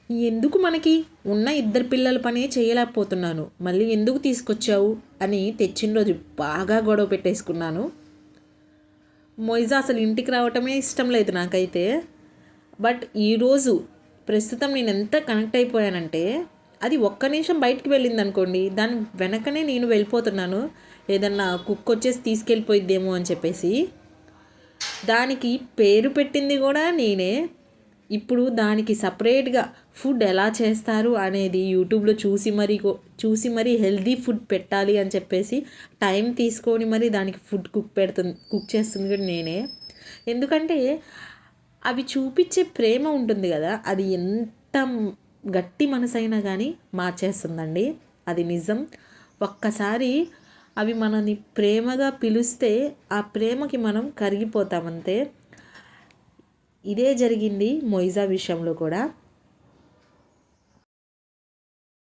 ఎందుకు మనకి ఉన్న ఇద్దరు పిల్లల పనే చేయలేకపోతున్నాను, మళ్ళీ ఎందుకు తీసుకొచ్చావు అని తెచ్చిన రోజు బాగా గొడవ పెట్టేసుకున్నాను. మొయిజా అసలు ఇంటికి రావటమే ఇష్టం లేదు నాకైతే. బట్ ఈరోజు ప్రస్తుతం నేను ఎంత కనెక్ట్ అయిపోయానంటే, అది ఒక్క నిమిషం బయటికి వెళ్ళింది అనుకోండి, దాని వెనకనే నేను వెళ్ళిపోతున్నాను, ఏదన్నా కుక్ వచ్చేసి తీసుకెళ్ళిపోయిద్దేమో అని చెప్పేసి. దానికి పేరు పెట్టింది కూడా నేనే. ఇప్పుడు దానికి సపరేట్గా ఫుడ్ ఎలా చేస్తారు అనేది యూట్యూబ్లో చూసి మరీ హెల్దీ ఫుడ్ పెట్టాలి అని చెప్పేసి టైం తీసుకొని మరి దానికి ఫుడ్ కుక్ చేస్తుంది కూడా నేనే. ఎందుకంటే అవి చూపించే ప్రేమ ఉంటుంది కదా, అది ఎంత గట్టి మనసైనా కానీ మార్చేస్తుందండి, అది నిజం. ఒక్కసారి అవి మనని ప్రేమగా పిలిస్తే ఆ ప్రేమకి మనం కరిగిపోతామంతే. ఇదే జరిగింది మొయిజా విషయంలో కూడా.